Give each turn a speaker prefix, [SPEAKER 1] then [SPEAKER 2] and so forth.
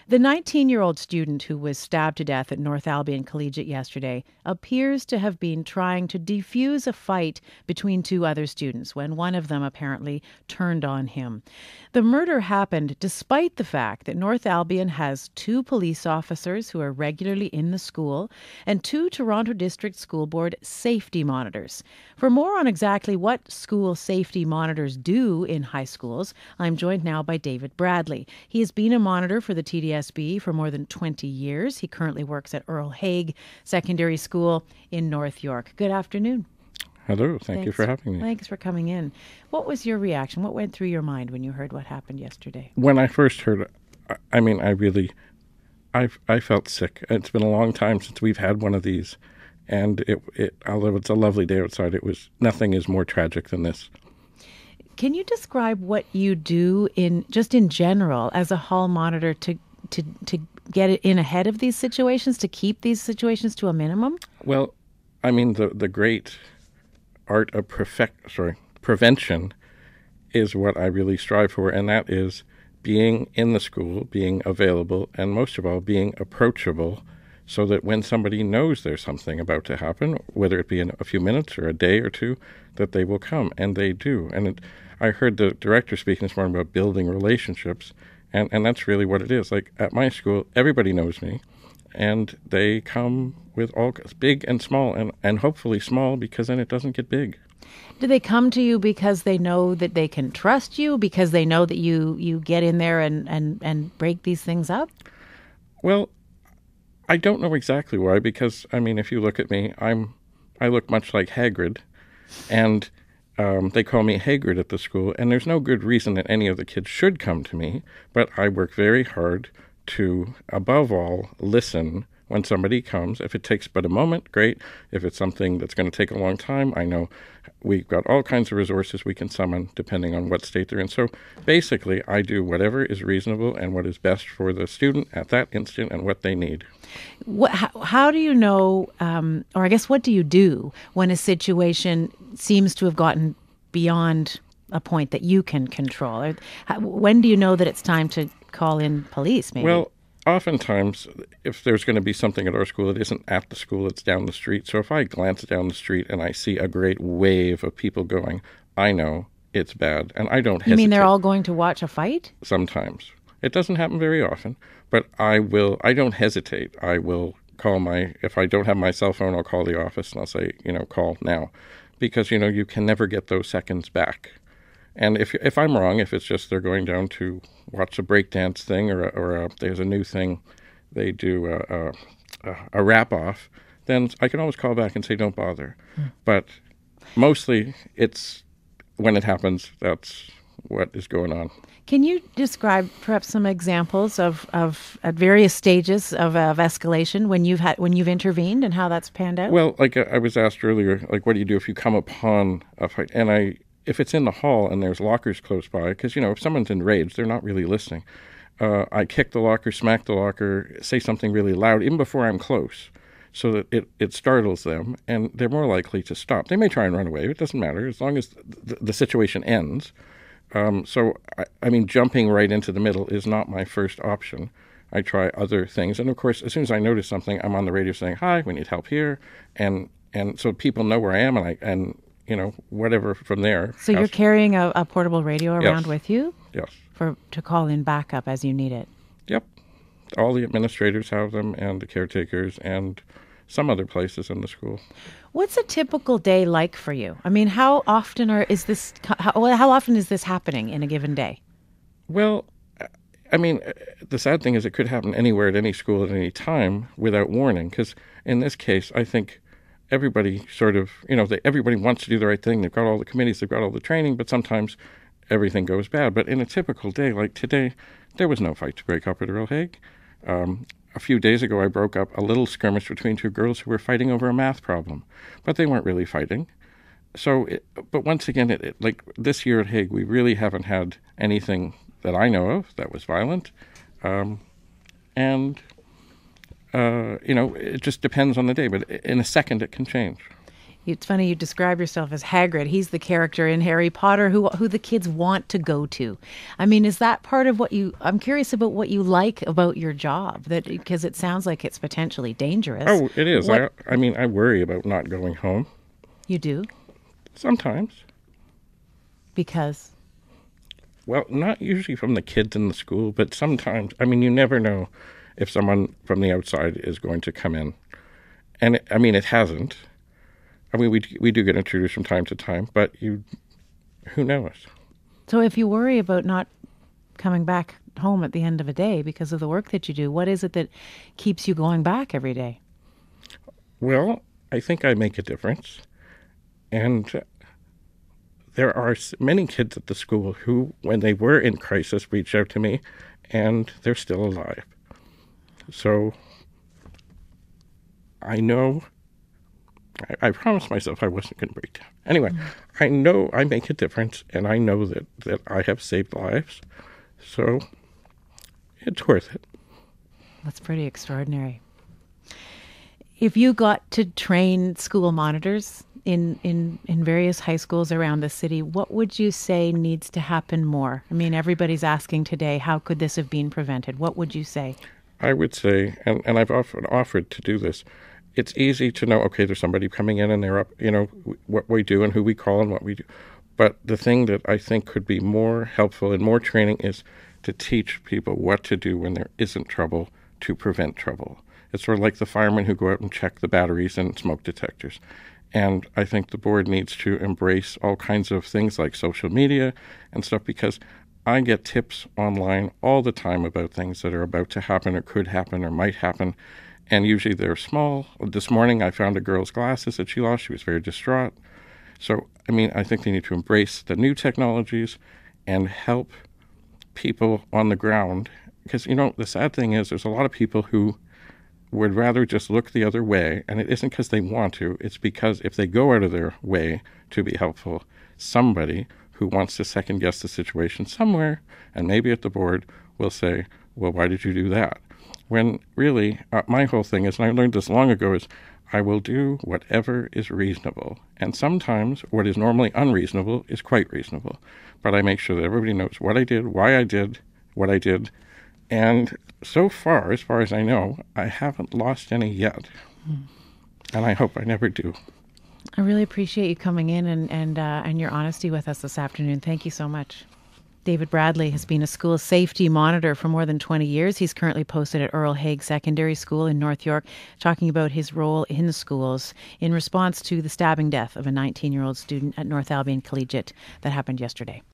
[SPEAKER 1] The 19-year-old student who was stabbed to death at North Albion Collegiate yesterday appears to have been trying to defuse a fight between two other students when one of them apparently turned on him. The murder happened despite the fact that North Albion has 2 police officers who are regularly in the school and 2 Toronto District School Board safety monitors. For more on exactly what school safety monitors do in high schools, I'm joined now by David Bradley. He has been a monitor for the TDSB for more than 20 years. He currently works at Earl Haig Secondary School in North York. Good afternoon.
[SPEAKER 2] Hello. Thank you for having me.
[SPEAKER 1] Thanks for coming in. What was your reaction? What went through your mind when you heard what happened yesterday?
[SPEAKER 2] When I first heard it, I felt sick. It's been a long time since we've had one of these. And although it's a lovely day outside, nothing is more tragic than this.
[SPEAKER 1] Can you describe what you do in general as a hall monitor to get it in ahead of these situations, to keep these situations to a minimum?
[SPEAKER 2] Well, the great art of prevention is what I really strive for, and that is being in the school, being available, and most of all, being approachable, so that when somebody knows there's something about to happen, whether it be in a few minutes or a day or two, that they will come, and they do. And I heard the director speaking this morning about building relationships, and that's really what it is. Like at my school, everybody knows me, and they come with all big and small, and hopefully small, because then it doesn't get big.
[SPEAKER 1] Do they come to you because they know that they can trust you, because they know that you get in there and break these things up?
[SPEAKER 2] Well, I don't know exactly why, because, if you look at me, I look much like Hagrid, and they call me Hagrid at the school, and there's no good reason that any of the kids should come to me, but I work very hard to, above all, listen when somebody comes. If it takes but a moment, great. If it's something that's going to take a long time, I know we've got all kinds of resources we can summon depending on what state they're in. So basically, I do whatever is reasonable and what is best for the student at that instant and what they need.
[SPEAKER 1] How do you know, or I guess what do you do when a situation seems to have gotten beyond a point that you can control? When do you know that it's time to call in police, maybe?
[SPEAKER 2] Well, oftentimes, if there's going to be something at our school, it isn't at the school, it's down the street. So if I glance down the street and I see a great wave of people going, I know it's bad, and I don't hesitate.
[SPEAKER 1] You mean they're all going to watch a fight?
[SPEAKER 2] Sometimes. It doesn't happen very often, but I don't hesitate. I will call if I don't have my cell phone, I'll call the office and I'll say, call now. Because, you can never get those seconds back. And if I'm wrong, if it's just they're going down to watch a breakdance thing or there's a new thing, they do a wrap-off, then I can always call back and say, don't bother. But mostly it's when it happens, that's what is going on.
[SPEAKER 1] Can you describe perhaps some examples of at various stages of escalation when you've intervened and how that's panned out?
[SPEAKER 2] Well, like I was asked earlier, like what do you do if you come upon a fight? And if it's in the hall and there's lockers close by, because, if someone's enraged, they're not really listening. I kick the locker, smack the locker, say something really loud, even before I'm close, so that it startles them, and they're more likely to stop. They may try and run away. It doesn't matter, as long as the situation ends. So jumping right into the middle is not my first option. I try other things. And, of course, as soon as I notice something, I'm on the radio saying, hi, we need help here. And so people know where I am, and whatever from there.
[SPEAKER 1] So you're carrying a portable radio around with you?
[SPEAKER 2] Yes.
[SPEAKER 1] To call in backup as you need it?
[SPEAKER 2] Yep. All the administrators have them, and the caretakers, and some other places in the school.
[SPEAKER 1] What's a typical day like for you? How often is this happening in a given day?
[SPEAKER 2] Well, the sad thing is it could happen anywhere at any school at any time without warning, because in this case, I think everybody everybody wants to do the right thing. They've got all the committees, they've got all the training, but sometimes everything goes bad. But in a typical day like today, there was no fight to break up at Earl Haig. A few days ago, I broke up a little skirmish between 2 girls who were fighting over a math problem, but they weren't really fighting. So, but once again, like this year at Haig, we really haven't had anything that I know of that was violent. It just depends on the day, but in a second it can change.
[SPEAKER 1] It's funny you describe yourself as Hagrid. He's the character in Harry Potter who the kids want to go to. I mean, is that part of what you? I'm curious about what you like about your job. That because it sounds like it's potentially dangerous.
[SPEAKER 2] Oh, it is.
[SPEAKER 1] What
[SPEAKER 2] I mean, I worry about not going home
[SPEAKER 1] you do
[SPEAKER 2] sometimes.
[SPEAKER 1] because
[SPEAKER 2] Well, not usually from the kids in the school, but sometimes. I mean, you never know if someone from the outside is going to come in, and I mean, it hasn't. I mean, we do get introduced from time to time, but who knows?
[SPEAKER 1] so if you worry about not coming back home at the end of a day because of the work that you do, what is it that keeps you going back every day?
[SPEAKER 2] Well, I think I make a difference, and there are many kids at the school who, when they were in crisis, reached out to me, and they're still alive. So I know. I promised myself I wasn't going to break down. Anyway, I know I make a difference, and I know that I have saved lives, so it's worth it.
[SPEAKER 1] That's pretty extraordinary. If you got to train school monitors in various high schools around the city, what would you say needs to happen more? I mean, everybody's asking today, how could this have been prevented? What would you say?
[SPEAKER 2] I would say, and I've often offered to do this, it's easy to know, okay, there's somebody coming in and they're up, what we do and who we call and what we do. But the thing that I think could be more helpful and more training is to teach people what to do when there isn't trouble to prevent trouble. It's sort of like the firemen who go out and check the batteries and smoke detectors. And I think the board needs to embrace all kinds of things like social media and stuff, because I get tips online all the time about things that are about to happen or could happen or might happen. And usually they're small. This morning I found a girl's glasses that she lost. She was very distraught. So, I mean, I think they need to embrace the new technologies and help people on the ground. Because, the sad thing is there's a lot of people who would rather just look the other way. And it isn't because they want to. It's because if they go out of their way to be helpful, somebody who wants to second guess the situation somewhere, and maybe at the board, will say, well, why did you do that? When really, my whole thing is, and I learned this long ago, is I will do whatever is reasonable. And sometimes what is normally unreasonable is quite reasonable. But I make sure that everybody knows what I did, why I did what I did. And so far as I know, I haven't lost any yet. And I hope I never do.
[SPEAKER 1] I really appreciate you coming in and your honesty with us this afternoon. Thank you so much. David Bradley has been a school safety monitor for more than 20 years. He's currently posted at Earl Haig Secondary School in North York, talking about his role in the schools in response to the stabbing death of a 19-year-old student at North Albion Collegiate that happened yesterday.